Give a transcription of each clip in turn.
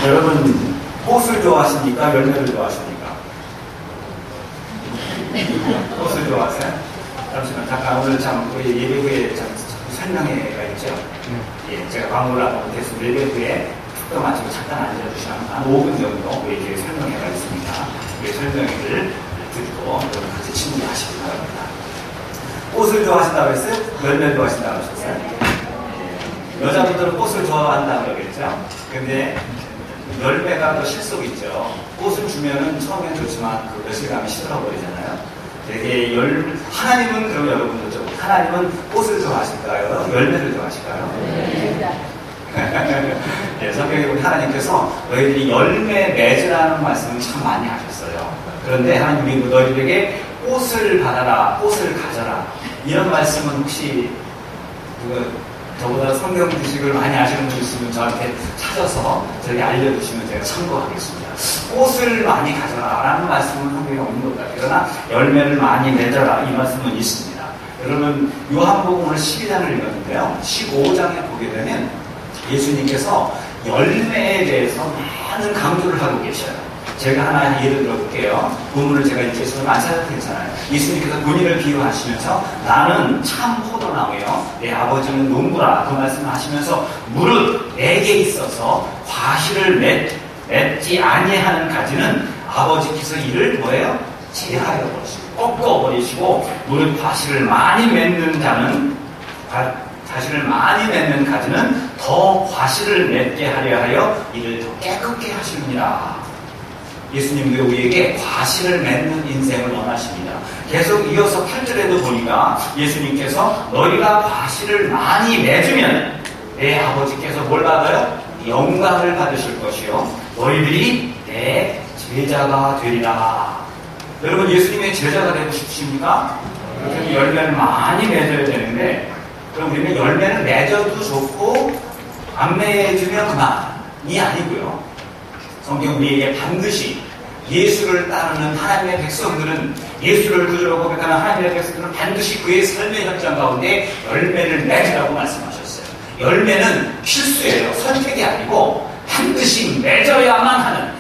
여러분, 꽃을 좋아하십니까? 열매를 좋아하십니까? 꽃을 좋아하세요? 잠시만, 잠깐 오늘 참 우리 예배 후에 참 설명회가 있죠. 예, 제가 광고를 하고 못해서 예배 후에 축도 마치고 잠깐 앉아주시면 한 5분 정도 우리 설명회가 있습니다. 우리 설명회를 듣고 여러분 같이 친구하시기 바랍니다. 꽃을 좋아하신다고 했어요? 열매를 좋아하신다고 하셨어요? 예. 여자분들은 꽃을 좋아한다고 그러겠죠? 근데 열매가 또 실속이 있죠. 꽃을 주면은 처음엔 좋지만 그 며칠 가면 시들어버리잖아요. 되게 하나님은 그럼 여러분들 좀 하나님은 꽃을 좋아하실까요? 열매를 좋아하실까요? 네, 성경에 우리 하나님께서 너희들이 열매 맺으라는 말씀을 참 많이 하셨어요. 그런데 하나님이 너희들에게 꽃을 받아라, 꽃을 가져라 이런 말씀은 혹시 저보다 성경 지식을 많이 아시는 분 있으면 저한테 찾아서 저에게 알려주시면 제가 참고하겠습니다. 꽃을 많이 가져라 라는 말씀은 성경에 없는 것 같아요. 그러나 열매를 많이 맺어라 이 말씀은 있습니다. 여러분 요한복음 오늘 12장을 읽었는데요. 15장에 보게 되면 예수님께서 열매에 대해서 많은 강조를 하고 계셔요. 제가 하나 예를 들어볼게요. 본문을 제가 읽겠으면 안 찾아도 괜찮아요. 예수님께서 본인을 비유하시면서 나는 참 포도나무요 내 아버지는 농부라 그 말씀을 하시면서 무릇 내게 있어서 과실을 맺지 아니하는 가지는 아버지께서 이를 뭐예요? 제하여 버리시고 꺾어버리시고 무릇 과실을 많이 맺는 자는 과실을 많이 맺는 가지는 더 과실을 맺게 하려 하여 이를 더 깨끗게 하시느니라. 예수님도 우리에게 과실을 맺는 인생을 원하십니다. 계속 이어서 8절에도 보니까 예수님께서 너희가 과실을 많이 맺으면 내 아버지께서 뭘 받아요? 영광을 받으실 것이요 너희들이 내 제자가 되리라. 여러분 예수님의 제자가 되고 싶으십니까? 그렇게 열매를 많이 맺어야 되는데 그럼 우리는 열매는 맺어도 좋고 안 맺으면 그만이 아니고요. 성경 우리에게 반드시 예수를 따르는 하나님의 백성들은 예수를 그저로 고백하는 하나님의 백성들은 반드시 그의 삶의 현장 가운데 열매를 맺으라고 말씀하셨어요. 열매는 필수예요. 선택이 아니고 반드시 맺어야만 하는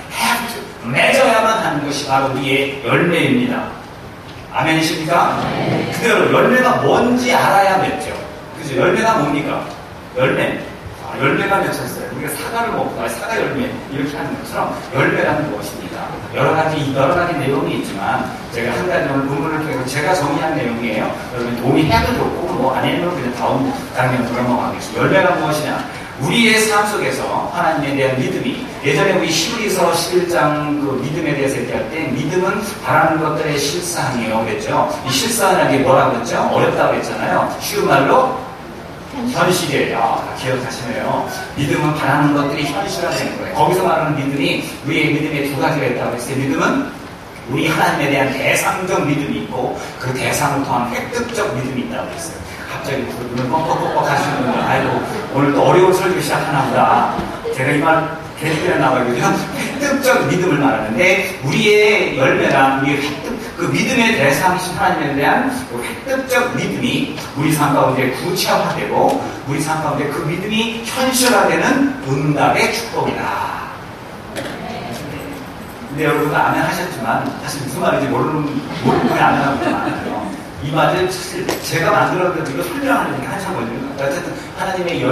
맺어야만 하는 것이 바로 우리의 열매입니다. 아멘이십니까? 그대로 열매가 뭔지 알아야 맺죠. 그죠? 열매가 뭡니까? 열매가 맺혔어요. 우리가 사과를 먹고 사과 열매 이렇게 하는 것처럼 열매라는 무엇입니까? 여러 가지 내용이 있지만 제가 한 가지 오늘 본문을 통해서 제가 정의한 내용이에요. 여러분 동의해도 좋고 뭐 아니면 그냥 다음 장면으로 넘어가겠습니다. 열매가 무엇이냐? 우리의 삶 속에서 하나님에 대한 믿음이 예전에 우리 히브리서 11장 그 믿음에 대해서 얘기할 때 믿음은 바라는 것들의 실상이에요. 그랬죠? 이 실상이라는 게 뭐라고 그랬죠? 어렵다고 했잖아요. 쉬운 말로 현실이에요. 기억하시네요. 믿음은 바라는 것들이 현실화되는 거예요. 거기서 말하는 믿음이 우리의 믿음에 두 가지가 있다고 했어요. 믿음은 우리 하나님에 대한 대상적 믿음이 있고 그 대상을 통한 획득적 믿음이 있다고 했어요. 갑자기 눈을 뻑뻑뻑뻑 하시는 분들 아이고 오늘 또 어려운 설교 시작하나 보다. 제가 이 말 계속해서 나와있거든요. 획득적 믿음을 말하는데 우리의 열매란 우리의 그 믿음의 대상이신 하나님에 대한 그 획득적 믿음이 우리 삶 가운데 구체화되고 우리 삶 가운데 그 믿음이 현실화되는 응답의 축복이다. 근데 여러분 아멘 하셨지만 사실 무슨 말인지 모르고 그냥 아멘 하는 분들 많아요. 이 말을 사실 제가 만들었는데 이거 설명하는 게 한참 걸립니다. 어쨌든 하나님의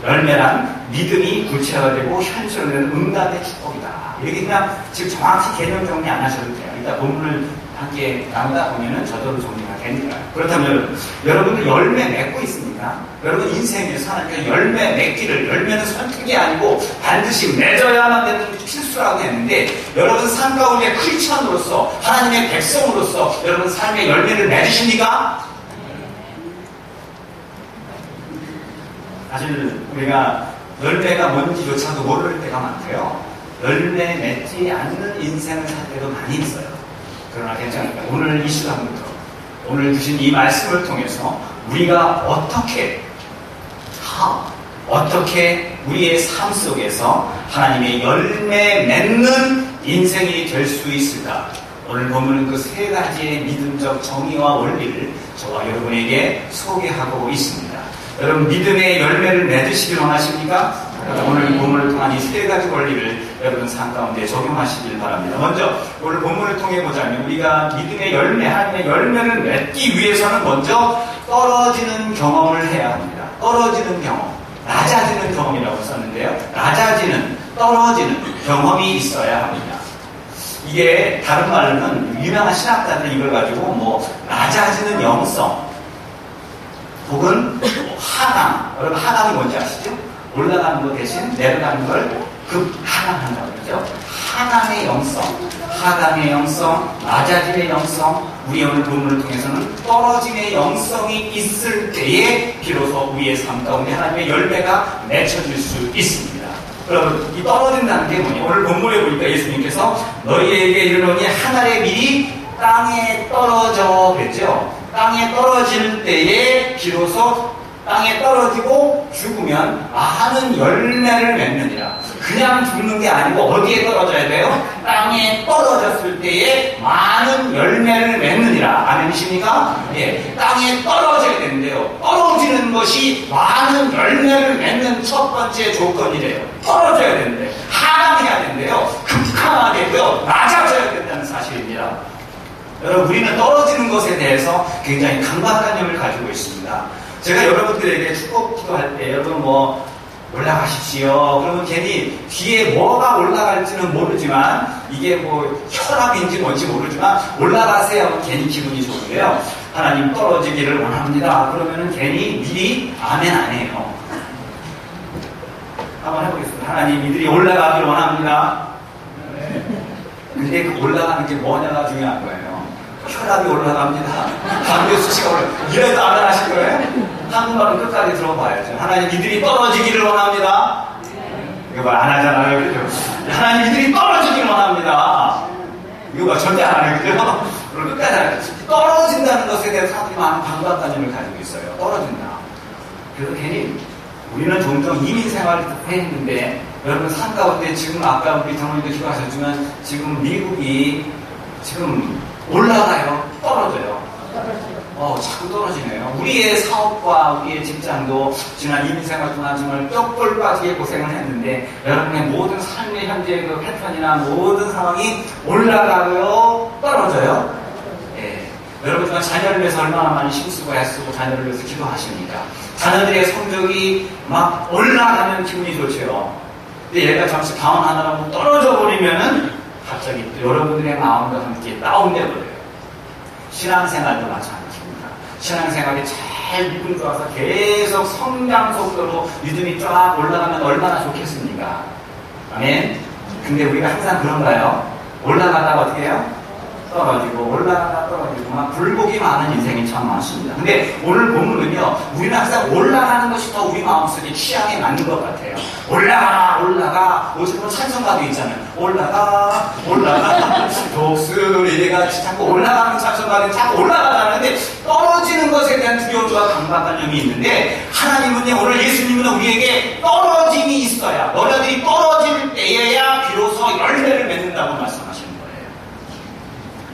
열매란 믿음이 구체화되고 현실화되는 응답의 축복이다. 이렇게 그냥 지금 정확히 개념 정리 안 하셔도 돼요. 일단 본문을 함께 나누다 보면은 저절로 정리가 됩니다. 그렇다면 여러분들 열매 맺고 있습니까? 여러분 인생에서 하나님께서 열매 맺기를 열매는 선택이 아니고 반드시 맺어야만 되는 필수라고 했는데 여러분 삶 가운데 크리스천으로서 하나님의 백성으로서 여러분 삶의 열매를 맺으십니까? 사실 우리가 열매가 뭔지조차도 모를 때가 많고요. 열매 맺지 않는 인생을 살 때도 많이 있어요. 그러나 괜찮을까요? 오늘 이 시간부터 오늘 주신 이 말씀을 통해서 우리가 어떻게 우리의 삶 속에서 하나님의 열매 맺는 인생이 될 수 있을까? 오늘 본문은 그 세 가지의 믿음적 정의와 원리를 저와 여러분에게 소개하고 있습니다. 여러분 믿음의 열매를 맺으시길 원하십니까? 오늘 본문을 통한 이 세 가지 원리를 여러분 삶 가운데 적용하시길 바랍니다. 먼저 오늘 본문을 통해 보자면 우리가 믿음의 열매, 하나님의 열매를 맺기 위해서는 먼저 떨어지는 경험을 해야 합니다. 떨어지는 경험, 낮아지는 경험이라고 썼는데요. 낮아지는, 떨어지는 경험이 있어야 합니다. 이게 다른 말로는 유명한 신학자들은 이걸 가지고 낮아지는 영성 혹은 하강, 여러분 하강이 뭔지 아시죠? 올라가는 것 대신 내려가는 걸 급하강한다고 그러죠. 하강의 영성, 하강의 영성, 낮아짐의 영성, 우리 오늘 본문을 통해서는 떨어짐의 영성이 있을 때에 비로소 우리의 삶 가운데 하나님의 열매가 맺혀질 수 있습니다. 여러분, 이 떨어진다는 게 뭐냐? 오늘 본문에 보니까 예수님께서 너희에게 이르노니 한 알의 밀이 땅에 떨어져 그랬죠. 땅에 떨어질 때에 비로소 땅에 떨어지고 죽으면 많은 열매를 맺느니라. 그냥 죽는 게 아니고 어디에 떨어져야 돼요? 땅에 떨어졌을 때에 많은 열매를 맺느니라. 아멘이십니까? 예, 땅에 떨어져야 되는데요. 떨어지는 것이 많은 열매를 맺는 첫 번째 조건이래요. 떨어져야 되는데, 하강해야 되는데요. 급강하게요. 낮아져야 된다는 사실입니다. 여러분, 우리는 떨어지는 것에 대해서 굉장히 강박관념을 가지고 있습니다. 제가 여러분들에게 축복 기도할 때 여러분 올라가십시오. 그러면 괜히 뒤에 뭐가 올라갈지는 모르지만 이게 혈압인지 뭔지 모르지만 올라가세요 하면 괜히 기분이 좋은데요. 하나님 떨어지기를 원합니다. 그러면은 괜히 미리 아멘 안 해요. 한번 해보겠습니다. 하나님 이들이 올라가기를 원합니다. 근데 그 올라가는 게 뭐냐가 중요한 거예요. 혈압이 올라갑니다. 담배 수치가 이래도 아멘 하실 거예요? 한국말은 끝까지 들어봐야죠. 하나님 이들이 떨어지기를 원합니다. 이거 말 안 하잖아요. 그죠? 하나님 이들이 떨어지기를 원합니다. 이거 절대 안 하는 거죠? 그럼 끝까지 안 해요. 떨어진다는 것에 대해서 사람들이 많은 강박관념을 가지고 있어요. 떨어진다. 그래서 괜히 우리는 종종 이민 생활을 했는데 여러분 산 가운데 지금 아까 우리 장로님도 기도하셨지만 지금 미국이 지금 올라가요? 떨어져요? 자꾸 떨어지네요. 우리의 사업과 우리의 직장도 지난 이민생활 동안 정말 뼈골 빠지게 고생을 했는데 여러분의 모든 삶의 현재의 그 패턴이나 모든 상황이 올라가고요, 떨어져요. 예. 여러분 정말 자녀를 위해서 얼마나 많이 힘쓰고 애쓰고 자녀를 위해서 기도하십니까? 자녀들의 성적이 막 올라가면 기분이 좋죠. 근데 얘가 잠시 다운하다가 떨어져 버리면은 갑자기 또 여러분들의 마음과 함께 다운돼 버려요. 신앙생활도 마찬가지입니다. 신앙생활이 잘 믿음 좋아서 계속 성장 속도로 믿음이 쫙 올라가면 얼마나 좋겠습니까? 아멘. 근데 우리가 항상 그런가요? 올라가다가 어떻게 해요? 떨어지고 올라가다 떨어지고 막 굴곡이 많은 인생이 참 많습니다. 근데 오늘 본문은요, 우리는 항상 올라가는 것이 더 우리 마음속에 취향에 맞는 것 같아요. 올라가 요즘은 찬송가도 있잖아요. 올라가 독수리가 자꾸 올라가는 찬송가는 자꾸 올라가자는데 떨어지는 것에 대한 두려움과 강박관념이 있는데 하나님은요, 오늘 예수님은 우리에게 떨어짐이 있어야, 너희들이 떨어질 때에야 비로소 열매를 맺는다고 말씀하시는 거예요.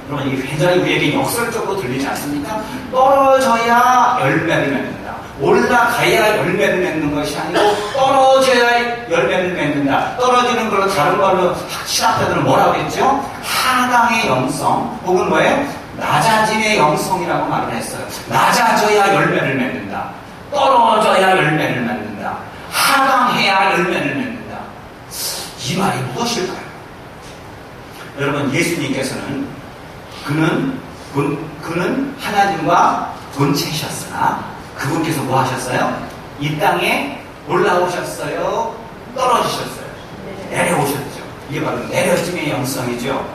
그러면 이게 굉장히 우리에게 역설적으로 들리지 않습니까? 떨어져야 열매를 맺는다. 올라가야 열매를 맺는 것이 아니고 떨어져야 열매를 맺는다. 떨어지는 걸로 다른 말로 신학자들은 뭐라고 했죠? 하강의 영성 혹은 뭐예요? 낮아짐의 영성이라고 말을 했어요. 낮아져야 열매를 맺는다. 떨어져야 열매를 맺는다. 하강해야 열매를 맺는다. 이 말이 무엇일까요? 여러분, 예수님께서는 그는 하나님과 본체셨으나 그분께서 뭐 하셨어요? 이 땅에 올라오셨어요? 떨어지셨어요? 내려오셨죠. 이게 바로 내려짐의 영성이죠.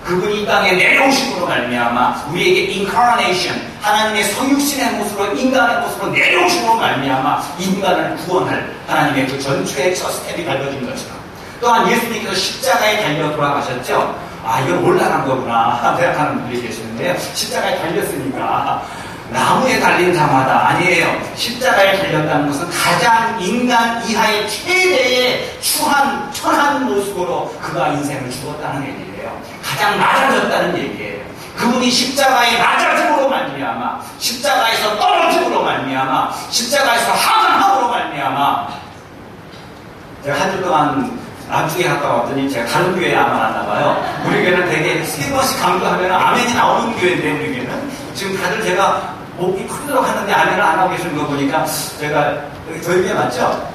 그분이 이 땅에 내려오심으로 말미암아 우리에게 incarnation, 하나님의 성육신의 모습으로 인간의 모습으로 내려오심으로 말미암아 인간을 구원할 하나님의 그 전초의 첫 스텝이 달려진 것처럼 또한 예수님께서 십자가에 달려 돌아가셨죠. 이건 올라간 거구나 생각하는 분들이 계시는데요. 십자가에 달렸으니까 나무에 달린 자마다 아니에요. 십자가에 달렸다는 것은 가장 인간 이하의 최대의 천한 모습으로 그가 인생을 죽었다는 얘기예요. 가장 낮아졌다는 얘기예요. 그분이 십자가의 낮아짐으로 말미암아, 십자가에서 떨어짐으로 말미암아, 십자가에서 하강함으로 말미암아. 제가 한 주 동안 남쪽에 갔다 왔더니 제가 다른 교회에 아마 갔나 봐요. 우리 교회는 되게 3번씩 강조하면 아멘이 나오는 교회인데, 우리 교회는 지금 다들 제가 목이 크도록 하는데 아멘을 안 하고 계시는 거 보니까 제가 여기 저희 교회 맞죠?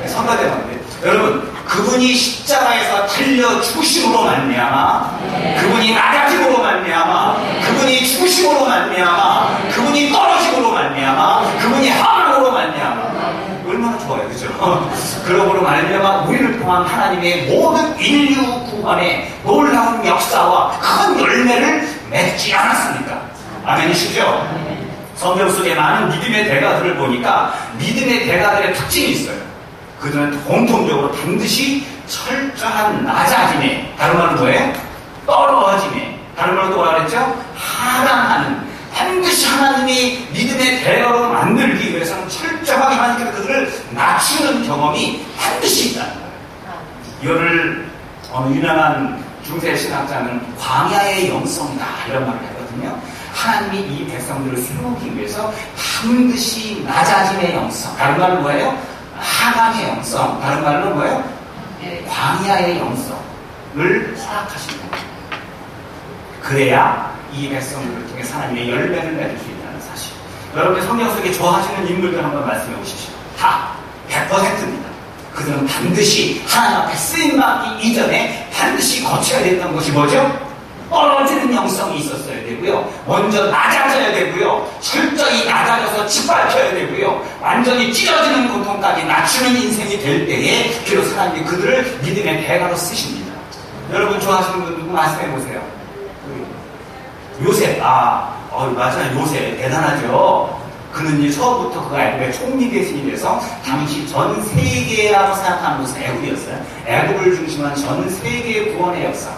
성가대 맞는데, 여러분 그분이 십자가에서 달려 죽으심으로 말미암아, 그분이 낮아짐으로 말미암아, 그분이 죽으심으로 말미암아, 그분이 떨어짐으로 말미암아, 그분이 하강으로 말미암아. 얼마나 좋아요, 그죠? 그러므로 말미암아 우리를 통한 하나님의 모든 인류 구원의 놀라운 역사와 큰 열매를 맺지 않았습니까? 아멘이시죠? 성경 속에 많은 믿음의 대가들을 보니까 믿음의 대가들의 특징이 있어요. 그들은 공통적으로 반드시 철저한 낮아짐에, 다른 말로 뭐예요? 떨어짐에, 다른 말로 또 뭐라 그랬죠? 하강하는, 반드시 하나님이 믿음의 대가로 만들기 위해서는 철저하게 하나님께서 그들을 낮추는 경험이 반드시 있다는 거예요. 이거를 유명한 중세 신학자는 광야의 영성이다 이런 말을 했거든요. 하나님이 이 백성들을 세우기 위해서 반드시 낮아짐의 영성, 다른 말로 뭐예요? 하강의 영성, 다른 말로 뭐예요? 광야의 영성을 허락하신다. 그래야 이 백성들을 통해 하나님의 열매를 맺을 수 있다는 사실. 여러분의 성경 속에 좋아하시는 인물들 한번 말씀해 보십시오. 다 100%입니다. 그들은 반드시 하나님 앞에 쓰임받기 이전에 반드시 거쳐야 됐던 것이 뭐죠? 떨어지는 영성이 있었어야 되고요. 먼저 낮아져야 되고요. 철저히 낮아져서 짓밟혀야 되고요. 완전히 찢어지는 고통까지 낮추는 인생이 될 때에 비로소 하나님이 그들을 믿음의 대가로 쓰십니다. 여러분 좋아하시는 분 누구 말씀해 보세요. 요셉, 맞아요. 요셉 대단하죠. 그는 이제 처음부터 그 애굽의 총리 대신이 돼서 당시 전 세계라고 생각하는 것은 애굽이었어요. 애굽을 중심한 전 세계 구원의 역사.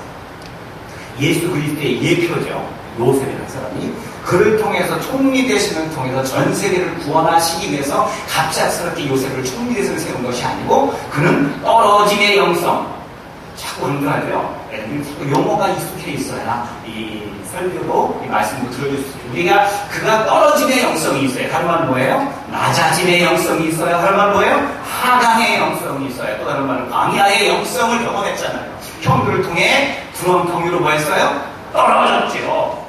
예수 그리스도의 예표죠. 요셉이라는 사람이. 그를 통해서 총리 대신을 통해서 전 세계를 구원하시기 위해서 갑작스럽게 요셉을 총리 대신을 세운 것이 아니고 그는 떨어짐의 영성. 자꾸 강조하죠. 용어가 익숙해 있어야 이 설교도 이 말씀도 들어줄 수 있어요. 우리가 그가 떨어짐의 영성이 있어요. 다른 말은 뭐예요? 낮아짐의 영성이 있어요. 다른 말은 뭐예요? 하강의 영성이 있어요. 또 다른 말은 광야의 영성을 경험했잖아요. 형들을 통해 구렁텅이로 뭐 했어요? 떨어졌죠.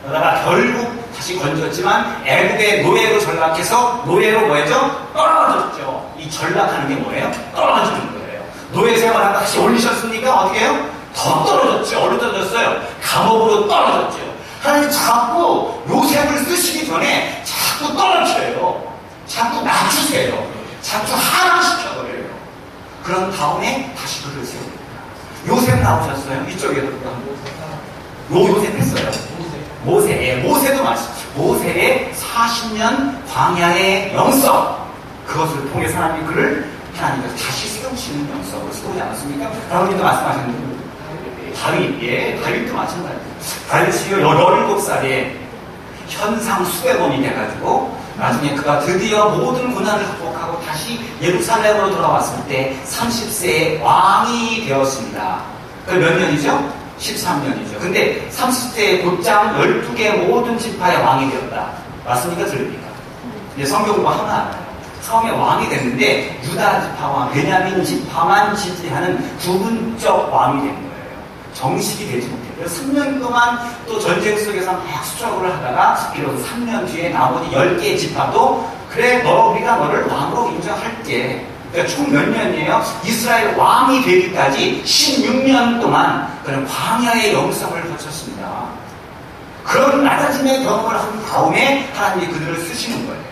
그러다가 결국 다시 건졌지만 애국의 노예로 전락해서 노예로 뭐 했죠? 떨어졌죠. 이 전락하는 게 뭐예요? 떨어지는 거예요. 노예 생활하다 다시 올리셨으니까 어떻게 해요? 더 떨어졌죠. 어디로 떨어졌어요? 감옥으로 떨어졌죠. 하나님 자꾸 요셉을 쓰시기 전에 자꾸 떨어뜨려요. 자꾸 낮추세요. 자꾸 하락시켜버려요. 그런 다음에 다시 그를 세웁니다. 요셉 나오셨어요. 이쪽에도 요셉 했어요. 모세도 마찬가지. 모세의 40년 광야의 영성, 그것을 통해 하나님이 그를 하나님께서 다시 세우시는 영성으로 세우지 않았습니까? 다윗도 말씀하셨는데 다윗도 마찬가지예요. 다윗이 17살에 현상 수배범이 돼가지고 나중에 그가 드디어 모든 고난을 극복하고 다시 예루살렘으로 돌아왔을 때 30세에 왕이 되었습니다. 그 몇 년이죠? 13년이죠. 근데 30세에 곧장 12개 모든 지파의 왕이 되었다. 맞습니까? 들립니까? 이제 성경 공부하면 알아요. 처음에 왕이 됐는데 유다 지파와 베냐민 지파만 지지하는 부분적 왕이 된 거예요. 정식이 되지 못해요. 3년 동안 또 전쟁 속에서 막 수적을 하다가 비로소 3년 뒤에 나머지 10개의 지파도 그래 우리가 너를 왕으로 인정할게. 그러니까 총 몇 년이에요? 이스라엘 왕이 되기까지 16년 동안 그런 광야의 영성을 거쳤습니다. 그런 낮아짐의 경험을 한 다음에 하나님이 그들을 쓰시는 거예요.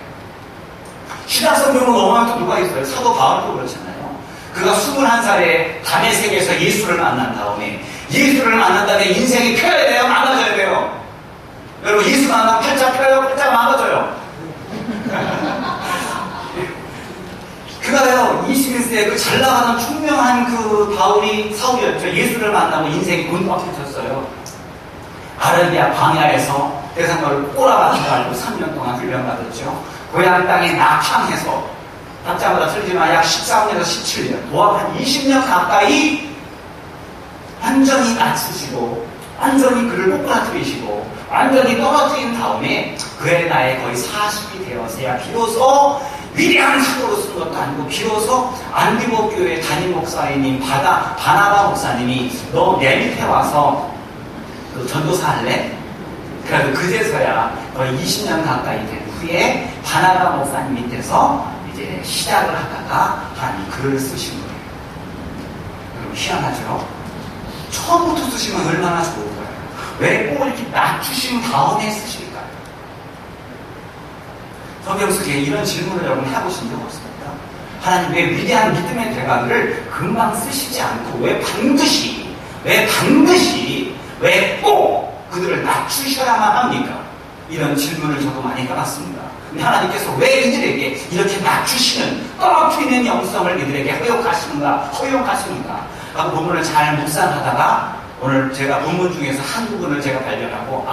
신약성경은 넘어가면 또 누가 있어요? 사도 바울도 그렇잖아요. 그가 21살에 다메섹에서 예수를 만난 다음에 예수를 만난 다음에 인생이 펴야 돼요? 망가져야 돼요? 여러분 예수 만나면 팔자 펴요? 팔자가 망가져요. 그가요 21세에 그 잘 나가는 총명한 그 바울이 사울이었죠. 예수를 만나고 인생이 곤박해졌어요. 아라비아 광야에서 대상가를 꼬라박혀가지고 3년 동안 훈련받았죠. 고향 땅에 낙향해서 각자마다 틀리지만 약 13년에서 17년 도합 한 20년 가까이 완전히 낮추시고 완전히 그를 꼬꾸라뜨리시고 완전히 떨어뜨린 다음에 그의 나이 거의 40이 되어서야 비로소 위대한 사도로 쓴 것도 아니고 비로소 안디모 교회 담임 목사님 바나바 목사님이 너 내 밑에 와서 그 전도사 할래? 그래도 그제서야 거의 20년 가까이 된 후에 바나바 목사님 밑에서 이제 시작을 하다가 하나님 글을 쓰신 거예요. 여러분 희한하죠? 처음부터 쓰시면 얼마나 좋을까요? 왜 꼭 이렇게 낮추신 다음에 쓰실까요? 성경 속에 이런 질문을 여러분 해보신 적 없습니까? 하나님 왜 위대한 믿음의 대가들을 금방 쓰시지 않고 왜 꼭 그들을 낮추셔야만 합니까? 이런 질문을 저도 많이 받았습니다. 근데 하나님께서 왜 이들에게 이렇게 낮추시는 떨어뜨리는 영성을 이들에게 허용하시는가 하고 본문을 잘 묵상하다가 오늘 제가 본문 중에서 한 부분을 제가 발견하고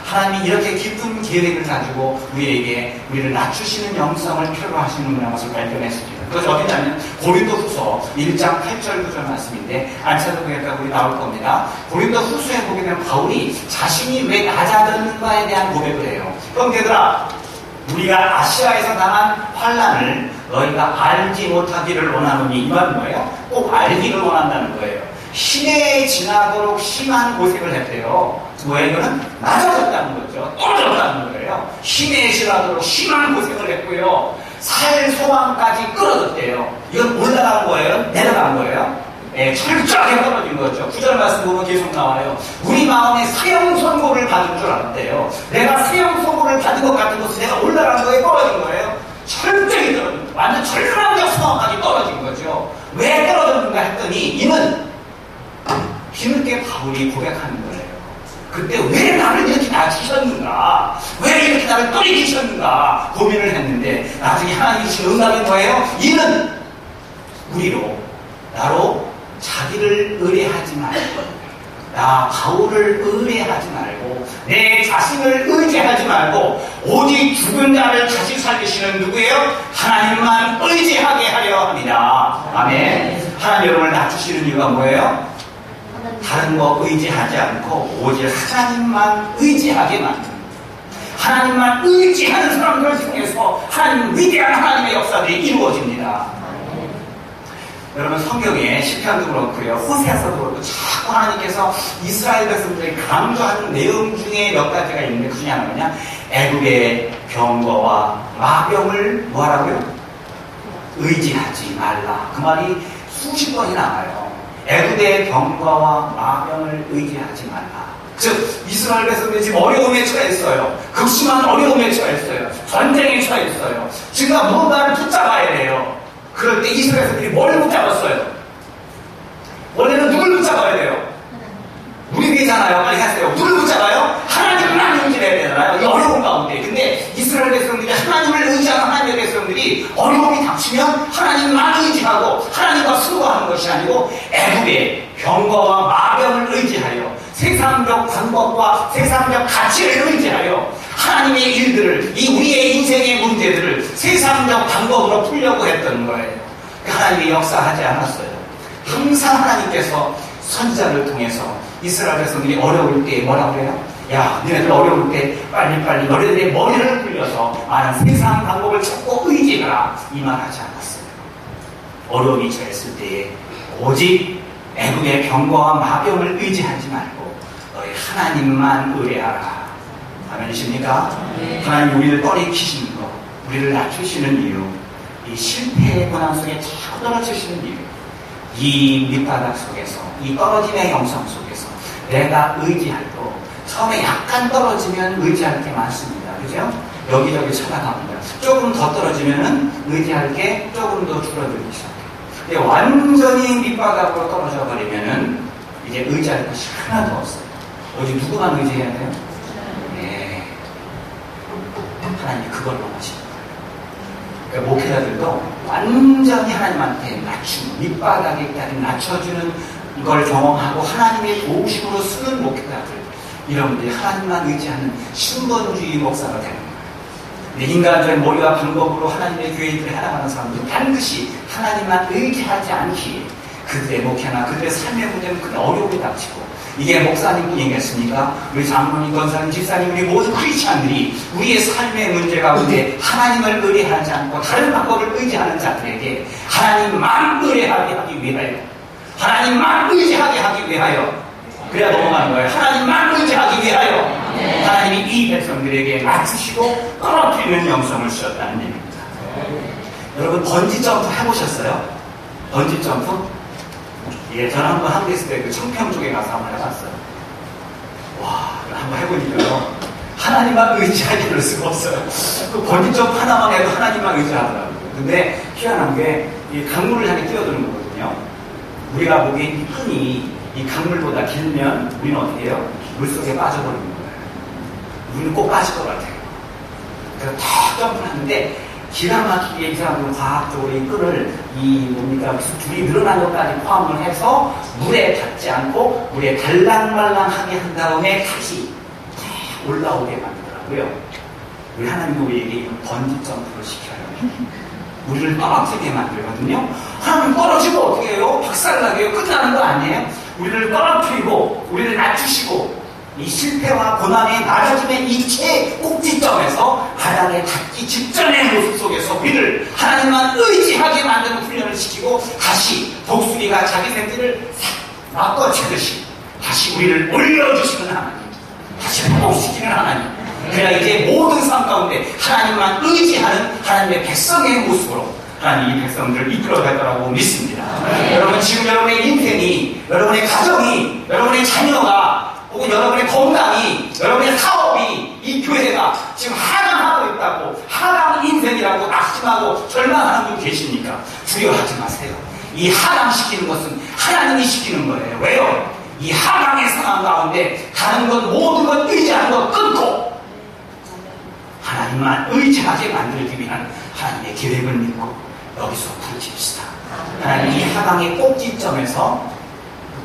하나님이 이렇게 깊은 계획을 가지고 우리를 낮추시는 영성을 필요로 하시는구나 것을 발견했습니다. 그것이 어디냐면 고린도후서 1장 8절 9절 말씀인데 안 찾아보니까 우리 나올 겁니다. 고린도후서에 보게 되면 바울이 자신이 왜 낮아졌는가에 대한 고백을 해요. 그럼 얘들아 우리가 아시아에서 당한 환난을 너희가 알지 못하기를 원하노니 이 말은 뭐예요? 꼭 알기를 원한다는 거예요. 시대에 지나도록 심한 고생을 했대요. 이거는 낮아졌다는 거죠. 떨어졌다는 거예요. 시대에 지나도록 심한 고생을 했고요. 살 소망까지 끌어졌대요. 이건 올라간 거예요? 내려간 거예요? 철저하게 떨어진 거죠. 9절 말씀 보면 계속 나와요. 우리 마음에 사형 선고를 받은 줄 알았대요. 내가 사형 선고를 받은 것 같은 것은 내가 올라간 거에 떨어진 거예요. 철저히 떨어진 거예요. 완전 절망적 상황까지 떨어진 거죠. 왜 떨어졌는가 했더니 이는 뒤늦게 바울이 고백하는 거예요. 그때 왜 나를 이렇게 낮추셨는가? 왜 이렇게 나를 떨어지셨는가? 고민을 했는데 나중에 하나님이 주신 응답이 뭐예요? 이는 나로 자기를 의뢰하지 말고 나 바울을 의뢰하지 말고 내 자신을 의지하지 말고 오직 죽은 자를 다시 살리시는 누구예요? 하나님만 의지하게 하려 합니다. 아멘. 하나님 여러분을 낮추시는 이유가 뭐예요? 다른 거 의지하지 않고 오직 하나님만 의지하게 만듭니다. 하나님만 의지하는 사람들 중에서 하나님 위대한 하나님의 역사들이 이루어집니다. 여러분 성경에 시편도 그렇고요. 호세아서도 그렇고 자꾸 하나님께서 이스라엘 백성들이 강조하는 내용 중에 몇 가지가 있는데 그 중에 하나가 뭐냐? 애굽의 병거와 마병을 뭐하라고요? 의지하지 말라. 그 말이 수십 번이 나와요. 애굽의 병거와 마병을 의지하지 말라. 즉 이스라엘 백성들이 지금 어려움에 처했어요. 극심한 어려움에 처했어요. 전쟁에 처했어요. 지금 무언가를 붙잡아야 돼요. 그럴 때 이스라엘 백성들이 뭘 붙잡았어요? 원래는 누굴 붙잡아야 돼요? 우리잖아요. 빨리 하세요. 누굴 붙잡아요? 하나님만 의지해야 되잖아요. 이 어려운 가운데. 근데 이스라엘 백성들이 하나님을 의지하는 하나님의 백성들이 어려움이 닥치면 하나님만 의지하고 하나님과 수고하는 것이 아니고 애굽의 병거와 마병을 의지하여 세상적 방법과 세상적 가치를 의지하여 하나님의 일들을 이 우리의 인생의 문제들을 세상적 방법으로 풀려고 했던 거예요. 하나님이 역사하지 않았어요. 항상 하나님께서 선지자를 통해서 이스라엘 백성들이 어려울 때 뭐라고 해요? 야, 너희들 어려울 때 빨리빨리 너희들의 머리를 굴려서 많은 세상 방법을 찾고 의지하라. 이 말 하지 않았어요. 어려움이 처했을 때에 오직 애굽의 병거와 마병을 의지하지 말고 너희 하나님만 의뢰하라. 아멘이십니까? 네. 하나님 우리를 꺼리키시는 것, 우리를 낮추시는 이유, 이 실패의 고난 속에 자꾸 떨어지시는 이유, 이 밑바닥 속에서, 이 떨어짐의 영성 속에서 내가 의지할 거, 처음에 약간 떨어지면 의지할 게 많습니다. 그죠? 여기저기 찾아갑니다. 조금 더 떨어지면은 의지할 게 조금 더 줄어들기 시작해요. 완전히 밑바닥으로 떨어져 버리면은 이제 의지할 것이 하나도 없어요. 오직 누구만 의지해야 돼요? 네. 하나님이 그걸 원하십니다. 그러니까 목회자들도 완전히 하나님한테 낮추는, 밑바닥에까지 낮춰주는 걸 경험하고 하나님의 도우심으로 쓰는 목회자들, 이런 분들이 하나님만 의지하는 신본주의 목사가 되는 거예요. 근데 인간적인 머리와 방법으로 하나님의 교회 일을 해나가는 사람들은 반드시 하나님만 의지하지 않기에 그들의 목회나 그들의 삶의 문제는 큰 어려움이 닥치고, 이게 목사님뿐이겠습니까? 우리 장로님, 권사님, 집사님, 우리 모든 크리스찬들이 우리의 삶의 문제 가운데 하나님을 의뢰하지 않고 다른 방법을 의지하는 자들에게 하나님만 의뢰하게 하기 위하여, 하나님만 의지하게 하기 위하여, 그래야 넘어가는 거예요. 하나님만 의지하기 위하여 하나님이 이 백성들에게 맞추시고 떨어뜨리는 영성을 주셨다는 얘기입니다. 여러분, 번지점프 해보셨어요? 번지점프? 예, 저는 한번 한국에 있을 때 그 청평 쪽에 가서 한번 해봤어요. 와, 한번 해보니까요, 하나님만 의지하기 그럴 수가 없어요. 그 번지점프 하나만 해도 하나님만 의지하더라고요. 근데 희한한 게, 이 강물을 향해 뛰어드는 거거든요. 우리가 보기엔 이 끈이 이 강물보다 길면 우리는 어떻게 해요? 물속에 빠져버리는 거예요. 우리는 꼭 빠질 것 같아요. 그래서 탁 점프를 하는데, 기가 막히게 이 사람들은 과학적으로 이 끈을 줄이 늘어난 것까지 포함을 해서 물에 닿지 않고 물에 달랑말랑하게 한 다음에 다시 탁 올라오게 만들더라고요. 우리 하나님도 우리에게 번지 점프를 시켜요. 우리를 떨어지게 만들거든요. 하나님 떨어지고 어떻게 해요? 박살나게 해요? 끝나는 거 아니에요? 우리를 떨어뜨리고 우리를 낮추시고 이 실패와 고난의 낮아짐의 이체 꼭지점에서 바닥에 닿기 직전의 모습 속에서 우리를 하나님만 의지하게 만드는 훈련을 시키고, 다시 독수리가 자기 생기를 싹 바꿔치듯이 다시 우리를 올려주시는 하나님, 다시 회복시키는 하나님, 그래야 이제 모든 삶 가운데 하나님만 의지하는 하나님의 백성의 모습으로 하나님 이 백성들을 이끌어갈 거라고 믿습니다. 여러분, 지금 여러분의 인생이, 여러분의 가정이, 여러분의 자녀가, 혹은 여러분의 건강이, 여러분의 사업이, 이 교회가 지금 하강하고 있다고, 하강 인생이라고 낙심하고 절망하는 분 계십니까? 두려워하지 마세요. 이 하강시키는 것은 하나님이 시키는 거예요. 왜요? 이 하강의 상황 가운데 다른 것, 모든 것 의지하는 것 끊고 하나님만 의지하게 만들기 위한 하나님의 계획을 믿고 여기서 부르십시다. 하나님, 이 하강의 꼭지점에서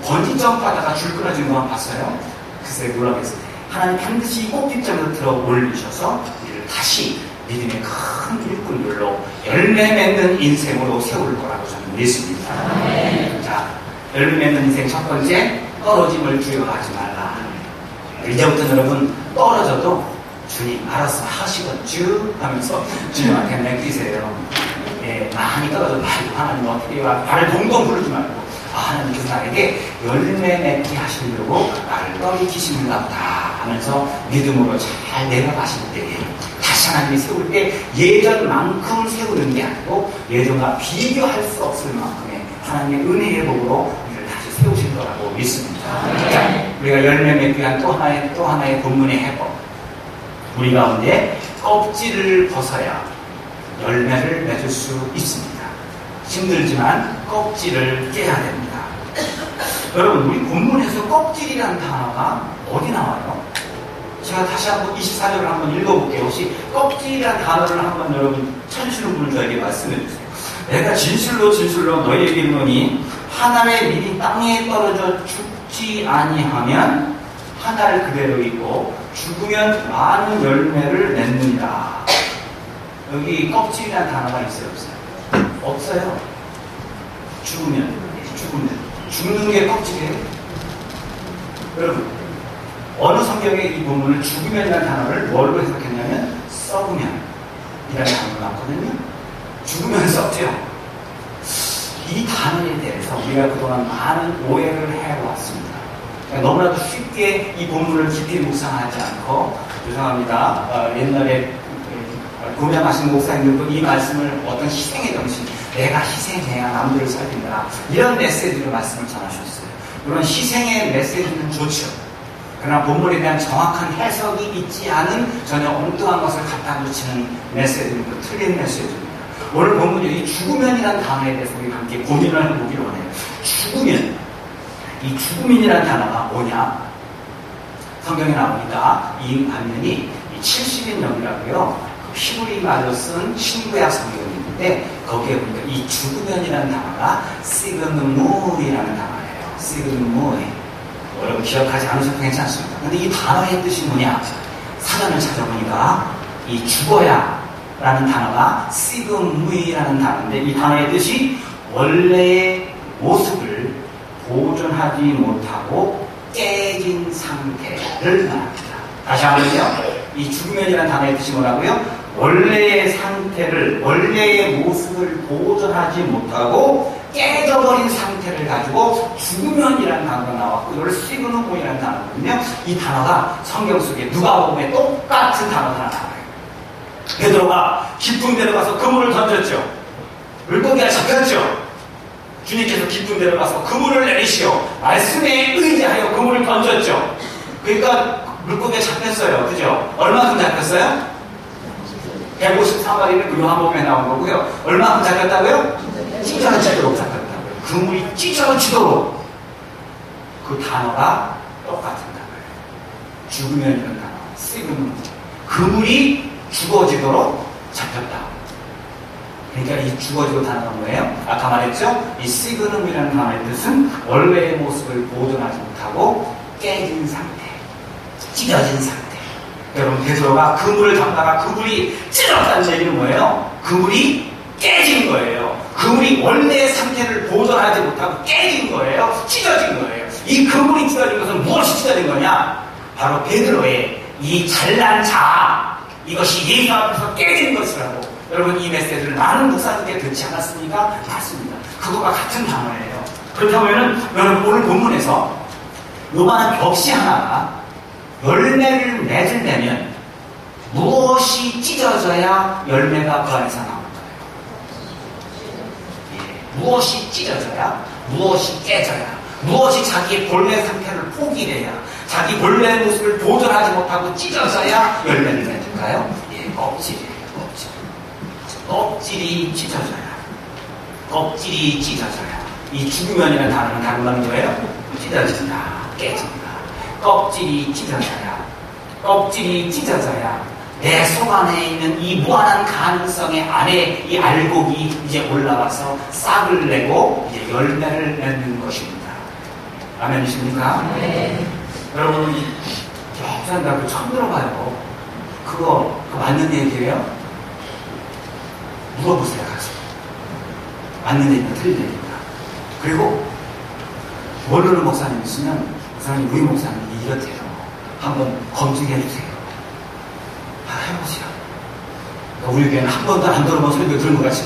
번지점프 하다가 줄 끊어진 것만 봤어요? 글쎄, 몰라겠어요. 하나님 반드시 이 꼭지점에서 들어 올리셔서 우리를 다시 믿음의 큰 일꾼들로 열매 맺는 인생으로 세울 거라고 저는 믿습니다. 자, 열매 맺는 인생 첫 번째, 떨어짐을 두려워하지 말라. 이제부터 여러분, 떨어져도 주님 알아서 하시겠죠? 하면서 주님한테 맡기세요. 예, 많이 떨어져도 말고 하나님 어떻게 해요? 발을 동동 부르지 말고, 하나님께서 나에게 열매 맺게 하시려고 나를 떨리키시는가 보다 하면서 믿음으로 잘 내려가실 때에 다시 하나님이 세울 때 예전만큼 세우는 게 아니고 예전과 비교할 수 없을 만큼의 하나님의 은혜의 복으로 우리를 다시 세우실 거라고 믿습니다. 자, 우리가 열매 맺기 위한 또 하나의 본문의 해법, 우리 가운데 껍질을 벗어야 열매를 맺을 수 있습니다. 힘들지만 껍질을 깨야 됩니다. 여러분, 우리 본문에서 껍질이라는 단어가 어디 나와요? 제가 다시 한번 24절을 한번 읽어볼게요. 혹시 껍질이라는 단어를 한번 여러분 찾으시는 분을 저에게 말씀해 주세요. 내가 진실로 너희에게 이르노니 하나의 밀이 땅에 떨어져 죽지 아니하면 한 알 그대로 있고 죽으면 많은 열매를 맺느니라. 여기 껍질이라는 단어가 있어요, 없어요? 없어요. 죽는 게 껍질이에요. 여러분, 어느 성경에 이 본문을 죽으면이라는 단어를 뭘로 해석했냐면 썩으면 이라는 단어가 나왔거든요. 죽으면 썩죠. 이 단어에 대해서 우리가 그동안 많은 오해를 해왔습니다. 그러니까 너무나도 쉽게 이 본문을 깊이 묵상하지 않고, 죄송합니다, 옛날에 고명하신 목사님들도 이 말씀을 어떤 희생의 정신, 내가 희생해야 남들을 살린다, 이런 메시지로 말씀을 전하셨어요. 물론 희생의 메시지는 좋죠. 그러나 본문에 대한 정확한 해석이 있지 않은 전혀 엉뚱한 것을 갖다 붙이는 메시지는 그 틀린 메시지입니다. 오늘 본문에 이 죽으면이라는 단어에 대해서 우리가 함께 고민을 해보기를 원해요. 죽으면, 이 죽음이라는 단어가 뭐냐? 성경에 나오니까 이 반면이 70인역이라고요. 히브리 말로 쓴 신구약 성경이 있는데 거기에 보니까 이 죽으면이라는 단어가 시그무이라는 단어예요. 시그무이. 여러분 기억하지 않으셔도 괜찮습니다. 근데 이 단어의 뜻이 뭐냐? 사전을 찾아보니까 이 죽어야 라는 단어가 시그무이라는 단어인데, 이 단어의 뜻이 원래의 모습을 보존하지 못하고 깨진 상태를 말합니다. 다시 한번요. 이 죽으면이라는 단어의 뜻이 뭐라고요? 원래의 상태를, 원래의 모습을 보존하지 못하고 깨져버린 상태를 가지고 죽으면이라는 단어가 나왔고, 이걸 시그노몬이라는 단어거든요. 이 단어가 성경 속에 누가복음에 똑같은 단어가 하나 나와요. 베드로가 깊은 데로 가서 그물을 던졌죠. 물고기가 잡혔죠. 주님께서 깊은 데로 가서 그물을 내리시오. 말씀에 의지하여 그물을 던졌죠. 그러니까 물고기가 잡혔어요. 그죠? 얼마큼 잡혔어요? 153마리는 그 요한복음에 나온 거고요. 얼마큼 잡혔다고요? 찢어지도록 잡혔다고요. 그물이 찢어지도록. 그 단어가 똑같은 단어예요. 죽으면이라는 단어. 시그노. 그물이 죽어지도록 잡혔다. 그러니까 이 죽어지고 단어가 뭐예요? 아까 말했죠? 이 시그넘이라는 단어의 뜻은 원래의 모습을 보존하지 못하고 깨진 상태, 찢어진 상태. 여러분, 베드로가 그물을 잡다가 그물이 찢어졌다는 얘기는 뭐예요? 그물이 깨진 거예요. 그물이 원래의 상태를 보존하지 못하고 깨진 거예요. 찢어진 거예요. 이 그물이 찢어진 것은 무엇이 찢어진 거냐? 바로 베드로의 이 잘난 자아, 이것이 예수 앞에서 깨진 것이라고. 여러분, 이 메시지를 많은 목사님께 듣지 않았습니까? 맞습니다. 그거와 같은 단어예요. 그렇다면 여러분, 오늘 본문에서 요만한 벽시 하나가 열매를 맺으려면 무엇이 찢어져야 열매가 그 안에서 나올까요? 예, 무엇이 찢어져야, 무엇이 깨져야, 무엇이 자기의 본래 상태를 포기해야, 자기 본래의 모습을 보존하지 못하고 찢어져야 열매를 맺을까요? 예, 껍질이에요. 껍질이 찢어져야. 껍질이 찢어져야. 이 죽으면이라는 단어는 다른 말은 뭐예요? 찢어진다, 깨진다. 껍질이 찢어져야. 껍질이 찢어져야 내 속 안에 있는 이 무한한 가능성의 안에 이 알곡이 이제 올라와서 싹을 내고 이제 열매를 맺는 것입니다. 아멘이십니까? 네. 여러분, 목사님 그 처음 들어봐요. 그거 맞는 얘기예요? 물어보세요, 가서. 맞는 얘기가 틀린 얘기입니다. 그리고 모르는 목사님 있으면 목사님, 우리 목사님이 이렇대요. 한번 검증해 주세요. 해보세요. 우리 교회는 한 번도 안 들어본 설교 들은 것 같이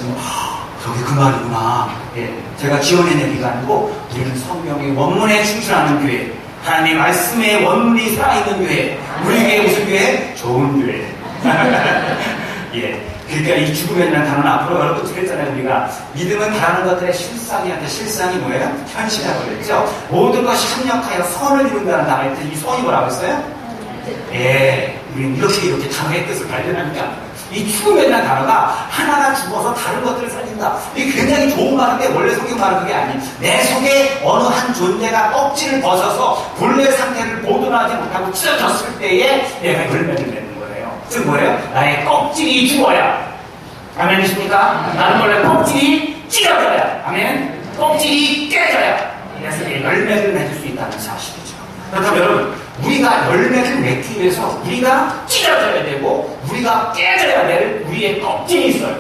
저기 그 말이구나. 예, 제가 지어낸 얘기가 아니고 우리는 성경의 원문에 충실하는 교회, 하나님의 말씀의 원문이 살아있는 교회. 우리 교회 무슨 교회? 좋은 교회. 예. 그러니까 이 죽음이라는 단어는 앞으로 여러분 들었잖아요. 우리가 믿음은 다른 것들의 실상이한테, 실상이 뭐예요? 현실이라고 그랬죠. 모든 것이 협력하여 선을 이룬다는 단어일 때 이 선이 뭐라고 했어요? 예, 우리는 이렇게 단어의 뜻을 발견하니까 이 죽음이라는 단어가 하나가 죽어서 다른 것들을 살린다. 이게 굉장히 좋은 말인데 원래 성경 말은 그게 아니에요. 내 속에 어느 한 존재가 껍질을 벗어서 본래 상태를 보존하지 못하고 찢어졌을 때에 내가 열매를 맺는 거예요. 즉 뭐예요? 나의 껍질이 죽어야. 아멘이십니까? 나는 원래 껍질이 찢어져야. 아멘. 껍질이 깨져야. 그래서 열매를 맺을 수 있다는 사실이죠. 그렇다면 여러분, 우리가 열매를 맺기 위해서 우리가 찢어져야 되고 우리가 깨져야 될 우리의 껍질이 있어요.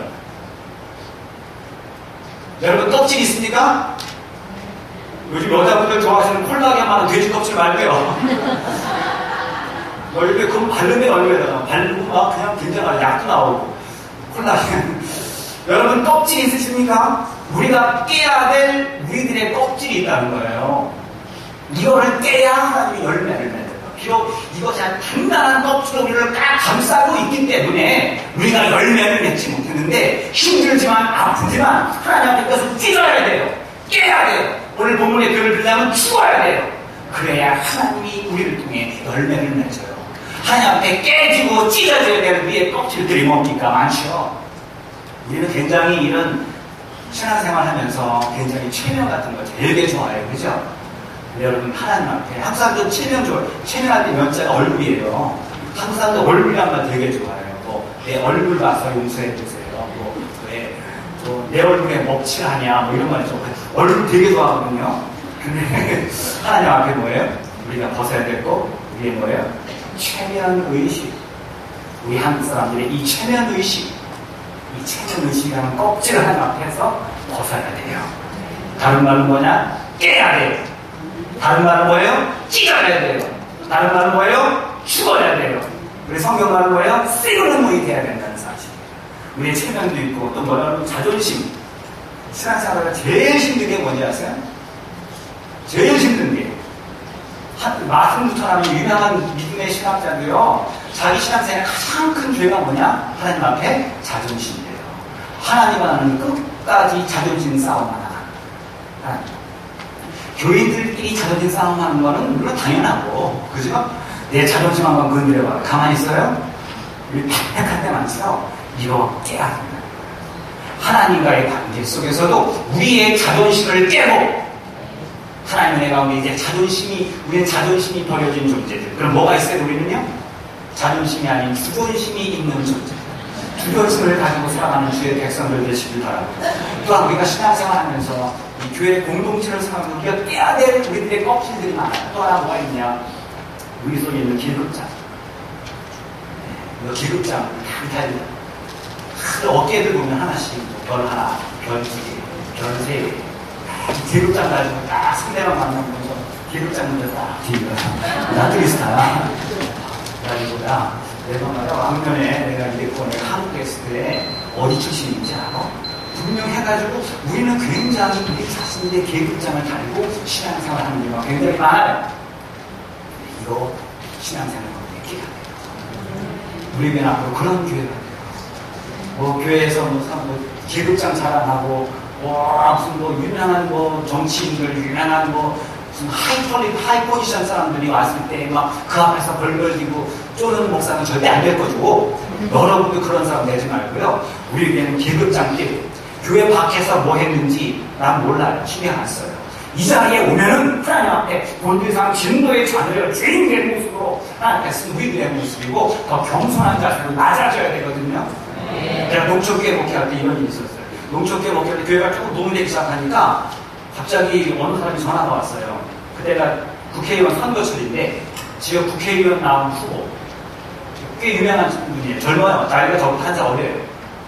여러분, 껍질 있습니까? 요즘 여자분들 좋아하시는 콜라겐만한 돼지 껍질 말고요. 이렇게 그럼 바르면 얼마에다가 바르고 막 그냥 굉장히 약도 나오고 콜라겐. 여러분, 껍질 있으십니까? 우리가 깨야 될 우리들의 껍질이 있다는 거예요. 이거를 깨야 하나님이 열매를 맺어요. 비록 이것이 한 단단한 껍질로 우리를 꽉 감싸고 있기 때문에 우리가 열매를 맺지 못했는데 힘들지만 아프지만 하나님 앞에 계속 찢어야 돼요. 깨야 돼요. 오늘 본문의 표현을 빌려면 죽어야 돼요. 그래야 하나님이 우리를 통해 열매를 맺어요. 하나님 앞에 깨지고 찢어져야 되는 우리의 껍질들이 뭡니까? 많죠. 우리는 굉장히 이런 신앙생활 하면서 굉장히 체면 같은 거 되게 좋아해요. 그죠? 여러분, 하나님 앞에 항상 그 체면 좋아요. 체면할 때 면자가 얼굴이에요. 항상 그 얼굴이란 말 되게 좋아해요. 뭐, 내 얼굴 봐서 용서해 주세요. 뭐, 왜, 내 얼굴에 먹칠하냐, 뭐 이런 말 좀. 얼굴 되게 좋아하거든요. 근데 하나님 앞에 뭐예요? 우리가 벗어야 될 거, 이게 뭐예요? 체면 의식. 우리 한국 사람들의 이 체면 의식, 이 체면 의식이라는 껍질을 하나님 앞에서 벗어야 돼요. 다른 말은 뭐냐? 깨야 돼요. 다른 말은 뭐예요? 찢어내야 돼요. 다른 말은 뭐예요? 죽어야 돼요. 우리 성경 말은 뭐예요? 쇠고는 무이 돼야 된다는 사실이에요. 우리의 체면도 있고 또 뭐라고 자존심. 신앙생활에 제일 힘든 게 뭔지 아세요? 제일 힘든 게 마틴루터라는 유명한 믿음의 신학자도요, 자기 신앙생활의 가장 큰 죄가 뭐냐? 하나님 앞에 자존심이에요. 하나님과는 끝까지 자존심 싸움하는 하나님. 교인들끼리 자존심 싸움하는 거는 물론 당연하고, 그죠? 내 자존심 한번 건드려봐. 가만히 있어요? 우리 팩팩할 때 많죠? 이거 깨야 된다. 하나님과의 관계 속에서도 우리의 자존심을 깨고, 하나님의 가운데 이제 우리의 자존심이 버려진 존재들. 그럼 뭐가 있어요, 우리는요? 자존심이 아닌 주존심이 있는 존재. 주존심을 가지고 살아가는 주의 백성들 되시길 바랍니다. 또한 우리가 신앙생활 하면서 이 교회 공동체를 생각하면 우리가 깨야 될 우리들의 껍질들이 많아요. 또 하나 뭐가 있냐? 우리 속에 있는 길급장. 이 길급장, 다 어깨들 보면 하나씩, 별 하나, 별 두 개, 별 세 개. 계급장 가지고 딱 상대방 만나면서 계급장 먼저 딱 뒤가 나 크리스타야. 그래가지고 내가 말이야 왕년에 내가 이랬고 내가 한국에 있을 때 어디 출신인지 알아? 분명해가지고 우리는 굉장히 우리 자신의 계급장을 달고 신앙생활 하는 경우가 굉장히 많아요. 이거 신앙생활 거기에 기가 막혀요. 우리 교회는 앞으로 그런 교회가 돼요. 뭐 교회에서 뭐 계급장 자랑하고 무슨 유명한 정치인들, 유명한 무슨 하이 포지션 사람들이 왔을 때 막 그 앞에서 벌벌기고 쪼는 목사는 절대 안 될 거고, 여러분도 그런 사람 내지 말고요. 우리 교회는 계급장끼리 교회 밖에서 뭐 했는지 난 몰라요. 신경 안 써요. 이 자리에 오면은 하나님 앞에 본질상 진도의 자녀를 주인된 모습으로 하나님 앞에 쓴 우리들의 모습이고 더 겸손한 자세로 낮아져야 되거든요. 제가 농촌교회 목회할 때 이런 일이 있었어요. 농촌교회 목회할 때 교회가 조금 노무되기 시작하니까 갑자기 어느 사람이 전화가 왔어요. 그때가 국회의원 선거철인데 지역 국회의원 나온 후보, 꽤 유명한 분이에요. 젊어요. 나이가 저보다 한 살 어려요.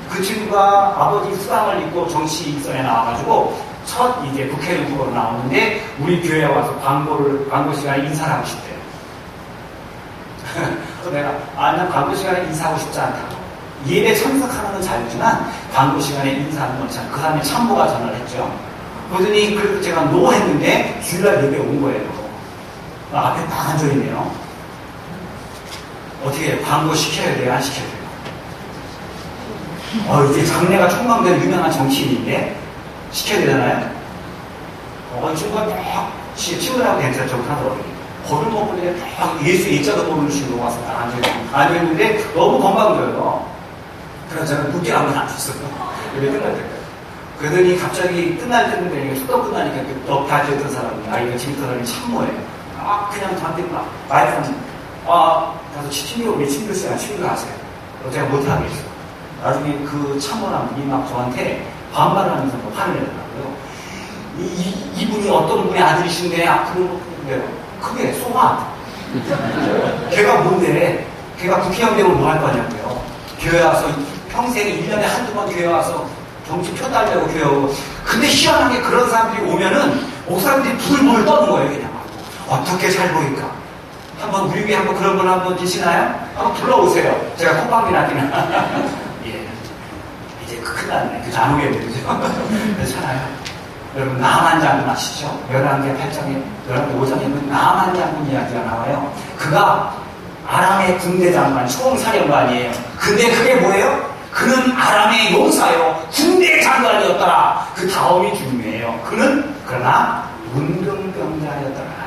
그 친구가 아버지 수강을 입고 정치인선에 나와가지고 첫 이제 국회의원 후보로 나오는데 우리 교회에 와서 광고 시간에 인사를 하고 싶대요. 그래서 내가 난 광고 시간에 인사하고 싶지 않다고. 예배 참석하는 건 자유지만 광고 시간에 인사하는 건 참. 그 다음에 참모가 전화를 했죠. 그러더니 그래서 제가 노 했는데 주일날 예배 온 거예요. 앞에 딱 앉아있네요. 어떻게 해요? 광고 시켜야 돼요? 안 시켜야 돼요? 이제 장래가 촉망된 유명한 정치인인데 시켜야 되잖아요? 친구가 딱 친구라고 괜찮죠? 하더라고요. 겁을 먹고 그냥 딱 예수 일자도 모르는 식으로 와서 딱 앉아있는데 너무 건방져요. 그래서 제가 묵지 한번 안 줬어요. 예배 끝날 때까지. 그러더니 갑자기 끝날 때인데 수도 끝나니까 너 앉아있던 사람이 이거 지금 사람이 참모예요. 그냥 저한테 마이크를 가서 친구 시간 친구 하세요. 제가 못하겠어요. 나중에 그 참모란 분이 막 저한테 반말을 하면서 화를 내더라고요. 이분이 어떤 분의 아들이신데 앞으로 그래요. 그게 소화. 걔가 뭔데? 걔가 국회의원 되면 뭐 할 거냐고요. 교회 와서 평생에 1년에 한두 번 교회 와서 정치 표 달려고 교회 오고. 근데 희한하게 그런 사람들이 오면은 목사님들이 불불 떠는 거예요. 그냥. 어떻게 잘 보일까? 한번 우리 교회 한번 그런 분 한번 계시나요? 한번 불러오세요. 제가 콧방귀 나기나. 예. 이제 큰일 났네. 그저 안 오겠네. 그죠? 그렇잖아요. 여러분, 나만 장군 아시죠? 11개 8장에, 11개 5장에 있는 나만 장군 이야기가 나와요. 그가 아람의 군대 장관, 총사령관이에요. 근데 그게 뭐예요? 그는 아람의 용사요. 군대 장관이었더라. 그 다음이 중요해요. 그는, 그러나, 문둥병자였더라.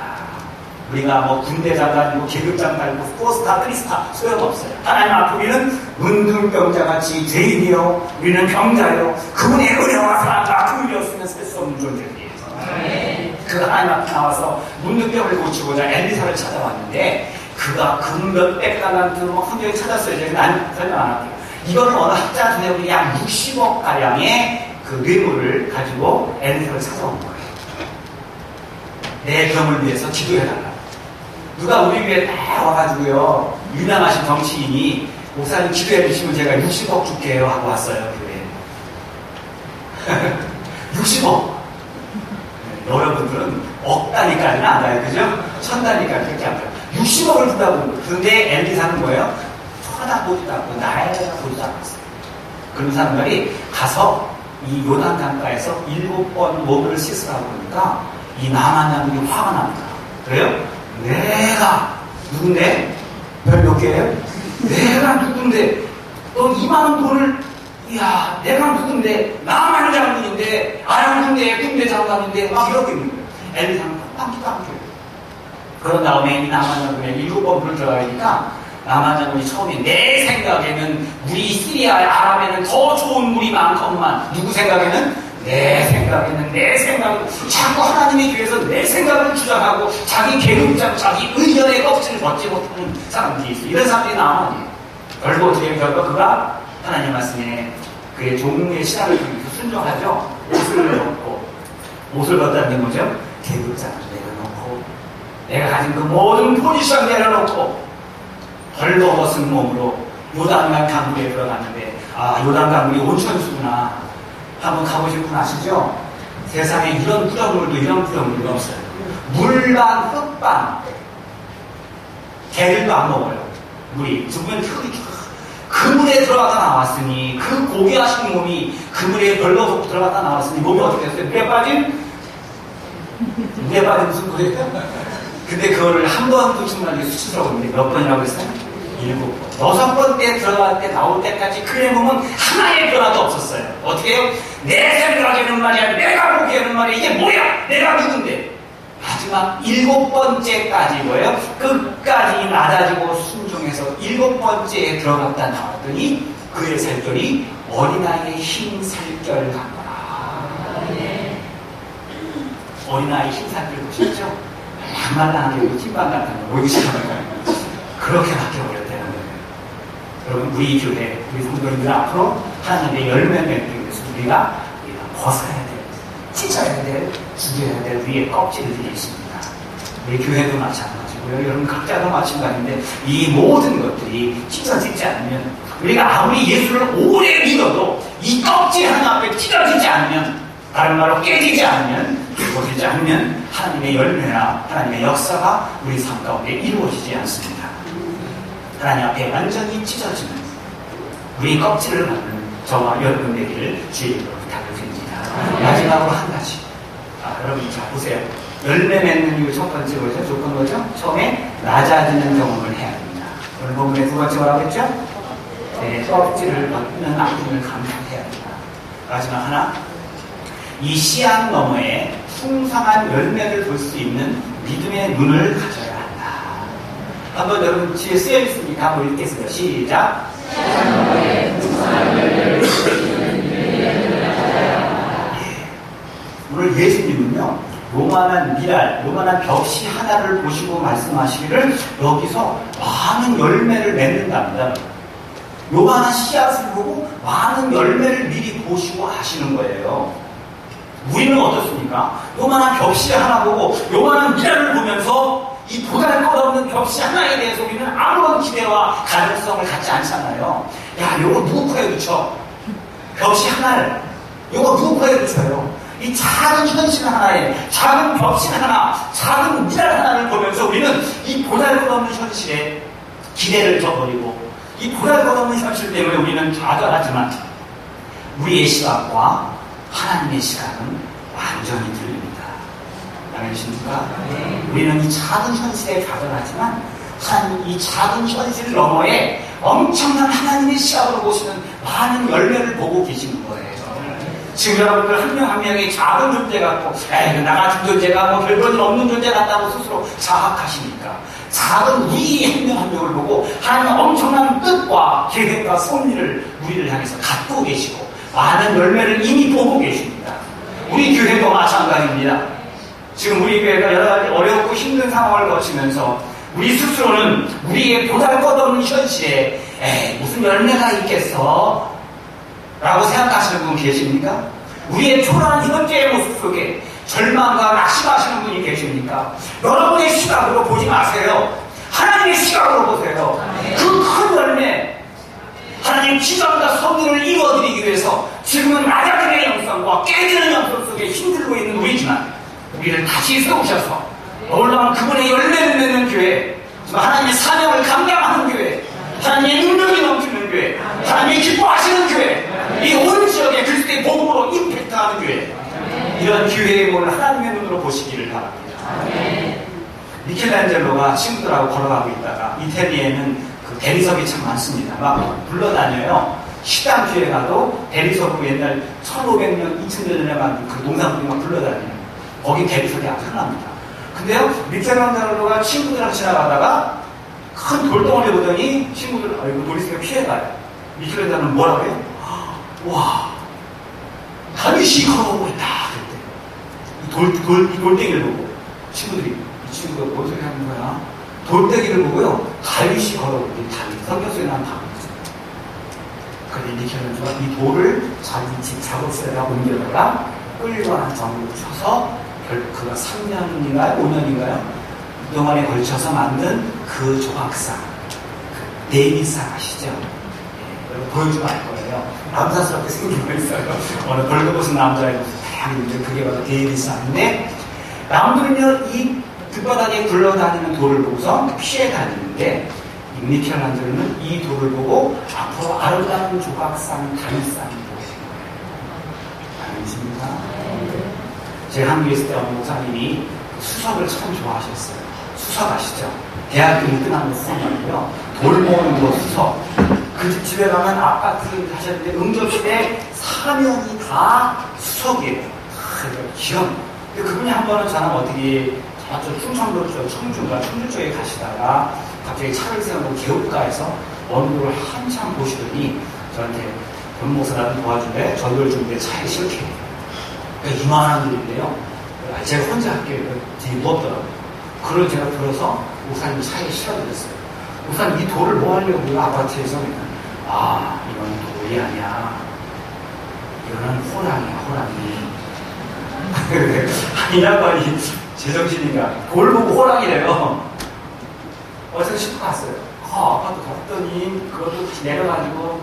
우리가 군대 장관이고 계급 장관이고 포스타, 크리스타 소용없어요. 하나님 앞에 우리는 문둥병자같이 죄인이요. 우리는 병자요. 그분의 은혜와 사랑과 그분이 없으면 셀 수 없는 존재들이에요. 그가 하나님 앞에 나와서 문둥병을 고치고자 엘리사를 찾아왔는데 그가 금 몇백 달란트로 환경에 찾았어요. 제가 난 설명 안 할게요. 이거는 어느 학자 전에 약 60억 가량의 그 뇌물을 가지고 엘리사를 찾아온 거예요. 내 병을 위해서 기도해달라. 누가 우리 교회에 딱 와가지고요, 유명하신 정치인이 목사님 기도해 주시면 제가 60억 줄게요 하고 왔어요, 교회에. 60억. 여러분들은 억 단위가 천까지는 안 가요. 그죠? 천다니까 그렇게 안 가요. 60억을 준다고. 그런데 엘리사는 뭐예요? 쳐다보지도 않고 날아보지도 않았어요. 그런 사람들이 가서 이 요단 강가에서 7번 몸을 씻으라고 그러니까 이 나만 남이 화가 납니다. 그래요? 내가 누군데? 별 몇 개예요? 내가 누군데? 너 2만원 돈을 이야 내가 누군데? 나만 장군인데 아랑군대 군대 장관인데 막 이러고 있는 거예요. 엘리사는 깜빡이도 안 켜요. 그런 다음에 이 나만 장군에 7번 불을 들어가니까 나만 장군이 처음에 내 생각에는 우리 시리아 아랍에는 더 좋은 물이 많건만 누구 생각에는? 내 생각은 자꾸 하나님의 교회에서 내 생각을 주장하고 자기 계급장 자기 의견의 껍질을 벗지 못하는 사람들이 있어요. 이런 사람들이 나오면 결국 어떻게 결과 그가 하나님 말씀에 그의 종의 신앙을 통해서 순종하죠. 옷을 벗다는 게 뭐죠? 계급장을 내려놓고 내가 가진 그 모든 포지션 내려놓고 벌거벗은 몸으로 요단강 강물에 들어갔는데 아 요단 강물이 온천수구나 한번 가보실 분 아시죠? 세상에 이런 뿌려물도 없어요. 물반 흙반 개들도 안 먹어요. 물이 주변 흙이 그 물에 들어가다 나왔으니 그 고귀하신 몸이 그 물에 벌거벗고 들어가다 나왔으니 몸이 어떻게 됐어요? 물에 빠진 무슨 물이에요? 근데 그거를 한 번도 정말 수치스러운데 몇 번이라고 했어요? 7번. 6번째 들어갈 때 나올 때까지 그의 몸은 하나의 변화도 없었어요. 어떻게 해요? 내 생각에는 말이야, 내가 보기에는 말이야, 이게 뭐야? 내가 누군데? 마지막 7번째까지 뭐예요? 끝까지 낮아지고 순종해서 7번째에 들어갔다 나왔더니 그의 살결이 어린아이의 흰 살결 같구나. 어린아이 흰 살결 보셨죠? 말랑말랑하게 찐빵 같은 거 보이지 않아요? 그렇게 바뀌어버렸다는 거예요. 여러분 우리 교회, 우리 성도님들 앞으로 하나님의 열매를 맺기 위해서 우리가 벗어야 될, 찢어야 될, 죽여야 될 위에 껍질들이 있습니다. 우리 교회도 마찬가지고요. 여러분 각자도 마찬가지인데 이 모든 것들이 찢어지지 않으면 우리가 아무리 예수를 오래 믿어도 이 껍질 하나 앞에 찢어지지 않으면 다른 말로 깨지지 않으면 이루어지지 않으면 하나님의 열매나 하나님의 역사가 우리 삶 가운데 이루어지지 않습니다. 하나님 앞에 완전히 찢어지는 우리 껍질을 받는 저와 여러분 되기를 주의 이름으로 부탁드립니다. 마지막으로 한 가지. 여러분 자 보세요. 열매 맺는 이유 첫 번째 뭐죠? 조건 뭐죠? 처음에 낮아지는 경험을 해야 합니다. 오늘 본문의 두 번째 뭐라고 했죠? 네, 껍질을 벗는 아픔을 감당해야 합니다. 마지막 하나. 이 씨앗 너머에 풍성한 열매를 볼 수 있는 믿음의 눈을 가져야 한다. 한번 여러분 뒤에 쓰여 있으니까 한번 읽겠습니다. 시작. 씨앗 너머에 풍성한 열매를 볼 수 있는 믿음의 눈을 가져야 한다. 예. 오늘 예수님은요 요만한 벽시 하나를 보시고 말씀하시기를 여기서 많은 열매를 맺는답니다. 요만한 씨앗을 보고 많은 열매를 미리 보시고 하시는 거예요. 우리는 어떻습니까? 요만한 벽시 하나 보고 요만한 미라를 보면서 이 보잘것없는 벽시 하나에 대해서 우리는 아무런 기대와 가능성을 갖지 않잖아요. 야, 요거 누구 코에 붙여? 벽시 하나를. 요거 누구 코에 붙여요? 이 작은 현실 하나에, 작은 벽시 하나, 작은 미라 하나를 보면서 우리는 이 보잘것없는 현실에 기대를 저버리고 이 보잘것없는 현실 때문에 우리는 좌절하지만 우리의 시각과 하나님의 시각은 완전히 틀립니다. 알겠습니까? 네. 우리는 이 작은 현실에 좌절하지만 하나님 이 작은 현실 너머에 엄청난 하나님의 시각으로 보시는 많은 열매를 보고 계시는 거예요. 지금 여러분들 한 명 한 명이 작은 존재 같고 나 같은 존재가 뭐 별볼일 없는 존재 같다고 스스로 자학하시니까 작은 우리 한 명 한 명을 보고 하나님은 엄청난 뜻과 계획과 섭리를 우리를 향해서 갖고 계시고 많은 열매를 이미 보고 계십니다. 우리 교회도 마찬가지입니다. 지금 우리 교회가 여러 가지 어렵고 힘든 상황을 거치면서 우리 스스로는 우리의 보잘것없는 현실에 무슨 열매가 있겠어? 라고 생각하시는 분 계십니까? 우리의 초라한 현재의 모습 속에 절망과 낙심하시는 분이 계십니까? 여러분의 시각으로 보지 마세요. 하나님의 시각으로 보세요. 그 큰 열매, 하나님 기적과 섭리를 이루어드리기 위해서 지금은 낮아지는 영성과 깨지는 영성 속에 힘들고 있는 우리지만 우리를 다시 세우셔서 이런 기회의 문을 하나님의 눈으로 보시기를 바랍니다. 미켈란젤로가 친구들하고 걸어가고 있다가 이태리에는 그 대리석이 참 많습니다. 막 불러다녀요. 식당 뒤에 가도 대리석으로 옛날 1500년, 2000년 전에 만든 그 농산물이 막 불러다니는 거기 대리석이 아주 흔합니다. 근데요, 미켈란젤로가 친구들하고 지나가다가 큰 돌덩어리 보더니 친구들, 아이고, 돌 있으면 피해가요. 미켈란젤로는 뭐라고 해요? 와, 다윗이 걸어오고 있다. 이 돌덩이를 보고 친구들이, 이 친구가 뭔 소리 하는 거야? 돌덩이를 보고요, 다윗이 걸어오고 있다. 다윗, 성경속에 나온 다윗이죠. 그런데 미켈란젤로가 이 돌을 자기 집 작업실에다 옮겨다가 끌거나 정을 쳐서 그가 3년인가요? 5년인가요? 그동안에 걸쳐서 만든 그 조각상, 그 데이비상 아시죠? 예, 보여주면 알 거예요. 남사스럽게 생긴 거 있어요. 어느 벌거벗은 남자의 모습 다양한데 그게 바로 데이비상인데, 남들은요 이 길바닥에 굴러다니는 돌을 보고서 피해 다니는데, 미켈란젤로는 이 돌을 보고 앞으로 아름다운 조각상, 다윗상을 보고 있는 거예요. 아니십니까? 제가 한국에 있을 때 어느 목사님이 수석을 참 좋아하셨어요. 수석 아시죠? 대학교 1등하는 거 수석이고요. 돌 모으는 거 수석. 그 집에 가면 아파트 하셨는데 응접실에 사면이 다 수석이에요. 기억. 근데 그분이 한 번은 저는 어떻게 저쪽 충청도 쪽, 청주인가 청주 쪽에 가시다가 갑자기 차를 세우고 개울가에서 어느 돌을 한참 보시더니 저한테 변목사라도 도와줄래? 전도를 주는데 차에 실게. 그러니까 이만한 돌인데요. 제가 혼자 할게요. 되게 무겁더라고요. 그걸 제가 들어서 목사님 차에 실어드렸어요. 목사님 이 돌을 뭐 하려고요? 아파트에서. 아, 이건 돌이 아니야. 이거는 호랑이야, 호랑이. 이 양반이 제정신인가. 돌 보고 호랑이래요. 어디서 싣고 갔어요. 아파트 갔더니 그것도 내려가지고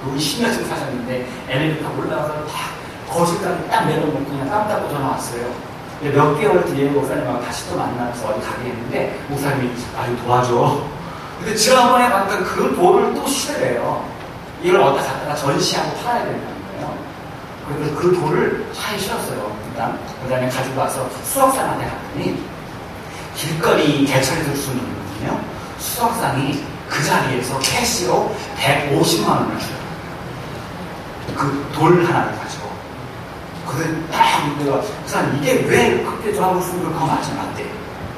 여기 10년쯤 사셨는데 엘리베이터 올라가서 딱 거실까지 딱 내려놓고 그냥 땀 닦고 전화 왔어요. 몇 개월 뒤에 목사님하고 다시 또 만나서 어디 가게 했는데 목사님이 아유 도와줘. 근데 지난번에 봤던 그 돌을 또 실으래요. 이걸 어디다 갖다가 전시하고 팔아야 된다는 거예요. 그래서 그 돌을 차에 실었어요. 일단 그 다음에 가지고 와서 수석상한테 갔더니 길거리 개천에서 주는 거거든요. 수석상이 그 자리에서 캐시로 150만 원을 줘요. 그 돌 하나를 가지고. 그래 딱 내가 목사님 이게 왜 그때 저하고 쓴 걸 그거 맞지 않대.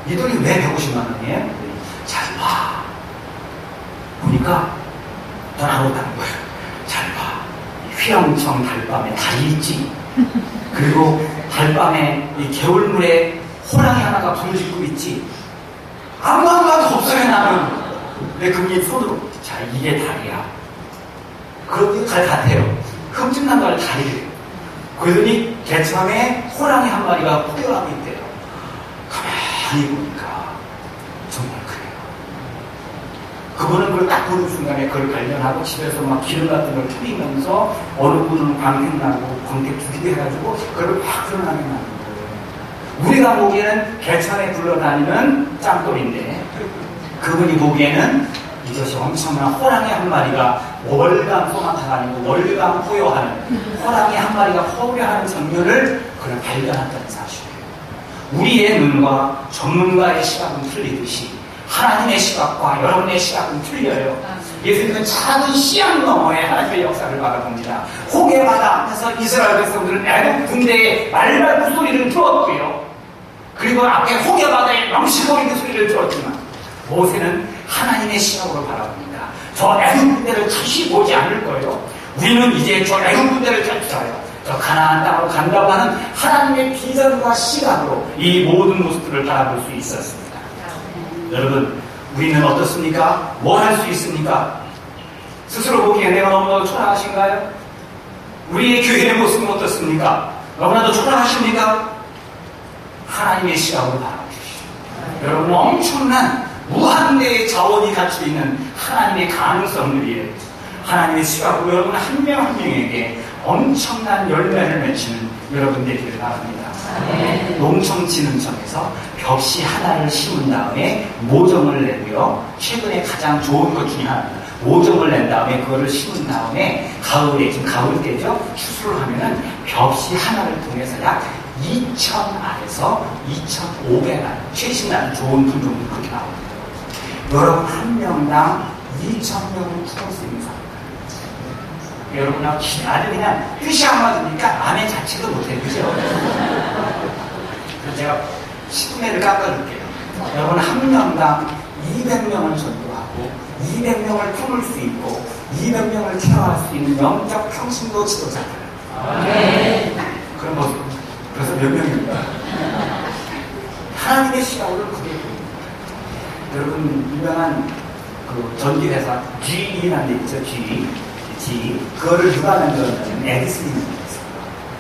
이 돈이 왜 150만 원이에요? 잘 봐. 보니까 떠나오다는 거예요. 잘 봐. 휘영청 달밤에 달이 있지. 그리고 달밤에 이 개울물에 호랑이 하나가 불을 짓고 있지. 아무 말도 없어요 나는. 근데 그분이 손으로 자 이게 달이야. 그런 달 같아요. 흠집난 걸 달이래요. 그러더니 개천에 호랑이 한 마리가 포효하고 있대요. 가만히 보니까 정말 그래요. 그분은 그걸 딱 보는 순간에 그걸 발견하고 집에서 막 기름 같은 걸 뿌리면서 어느 분은 광택 나고 광택 죽이게 해가지고 그걸 확 드러나게 만든 거예요. 우리가 보기에는 개천에 굴러다니는 짱돌인데 그분이 보기에는 이것이 엄청난 호랑이 한 마리가 월강 소나타가 아니고 월강 포효하는 호랑이 한 마리가 포효하는 장면을 그를 발견했다는 사실이에요. 우리의 눈과 전문가의 시각은 틀리듯이 하나님의 시각과 여러분의 시각은 틀려요. 예수님은 작은 씨앗 너머에 하나님의 역사를 바라봅니다. 호계바다 앞에서 이스라엘 백성들은 애굽 군대의 말발굽 소리를 들었고요. 그리고 앞에 호계바다의 명시거리는 소리를 들었지만 모세는 하나님의 시각으로 바라봅니다. 저 애굽 군대를 다시 보지 않을 거예요. 우리는 이제 저 애굽 군대를 쫓아요. 저 가나안 땅으로 간다고 하는 하나님의 비전과 시각으로 이 모든 모습들을 바라볼 수 있었습니다. 여러분, 우리는 어떻습니까? 뭘 할 수 있습니까? 스스로 보기에 내가 너무나도 초라하신가요? 우리의 교회의 모습은 어떻습니까? 너무나도 초라하십니까? 하나님의 시각으로 바라보십시오. 여러분, 엄청난 무한대의 자원이 갖춰 있는 하나님의 가능성들이에요. 하나님의 시각으로 여러분 한 명 한 명에게 엄청난 열매를 맺히는 여러분 되기를 바랍니다. 농촌진흥청에서 벽시 하나를 심은 다음에 모종을 내고요. 최근에 가장 좋은 것 중에 하나입니다. 모종을 낸 다음에 그거를 심은 다음에 가을에, 지금 가을 때죠. 추수를 하면은 벽시 하나를 통해서 약 2,000알에서 2,500알 최신 날 좋은 품종이 그렇게 나옵니다. 여러분 한 명당 2,000명을 품을 수 있는 사람. 여러분하고 아주 그냥 뜻이 안 맞으니까 아내 자체도 못해, 그죠? 그래서 제가 10분의 1을 깎아줄게요. 여러분 한 명당 200명을 전도하고 200명을 품을 수 있고 200명을 케어할 수 있는 영적 평신도 지도자들. 그럼 뭐 그래서 몇 명입니까? 하나님의 시각으로 그게 보입니다. 여러분 유명한 그 전기회사 GE라는 데 있죠. GE. 그거를 누가 만들었냐면 에디슨이 만들었어요.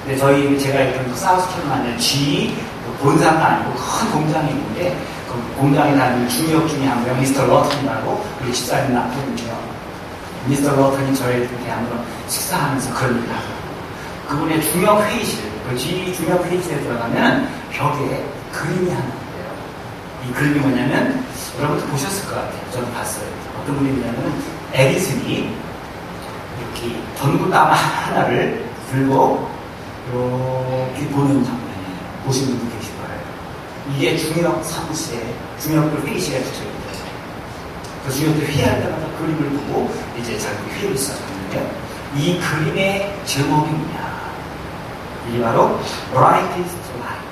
근데 제가 있던 사우스캐롤라이나 GE 본사가 아니고 큰 공장이 있는데 그 공장에 다니는 중역 중에 한 명 미스터 러튼이라고 우리 집사님 남편이죠. 미스터 러튼이 저희 대학으로 식사하면서 그런 얘기를 하더라고요. 그분의 중역 회의실, 그 GE 중역 회의실에 들어가면 벽에 그림이 하나 있대요. 이 그림이 뭐냐면 여러분도 보셨을 것 같아요. 저는 봤어요. 어떤 그림이냐면 에디슨이 이렇게 전구담 하나를 들고 이렇게 보는 장면이에요. 보신 분도 계실 거예요. 이게 중역 사무실에, 중역들 회의실에 붙여있대요. 그 중역들 회의할 때마다 그림을 보고 이제 자기 회의를 시작하는데요. 이 그림의 제목이 뭐냐? 이게 바로 brightest light.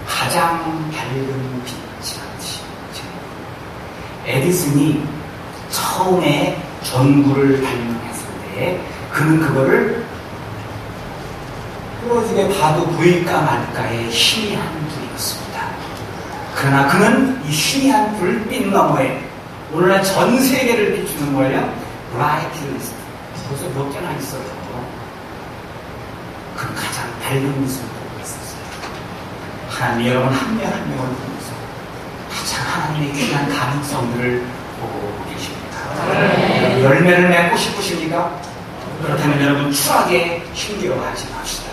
가장 밝은 빛이라는 뜻이에요. 에디슨이 처음에 전구를 발명했을 때 그는 그거를 부러지게 봐도 보일까 말까의 희미한 불이었습니다. 그러나 그는 이 희미한 불빛 너머에 오늘날 전 세계를 비추는 거예요. brightest. 벌써 몇 개나 있어요. 그 가장 밝은 빛을 보고 있었어요. 하나님 여러분 한 명 한 명을 보면서 가장 하나님의 귀한 가능성들을 보고 계십니다. 열매를 맺고 싶으십니까? 그렇다면 여러분 추하게 힘겨워하지 맙시다.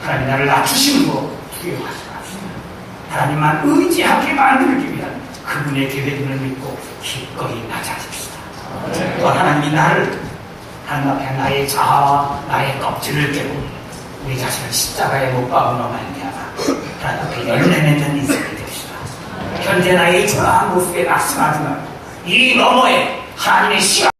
하나님 나를 낮추시는 거 두려워하지 맙시다. 하나님만 의지하게 만들기 위한 그분의 계획을 믿고 기꺼이 낮아집시다. 또 하나님이 나를 하나님 앞에 나의 자아와 나의 껍질을 깨고 우리 자신을 십자가에 못 박으며 말미암아 하나님 앞에 열매 맺는 인생이 됩시다. 현재 나의 저러한 모습에 낙심하지 말고 이 너머에 하나님의 시각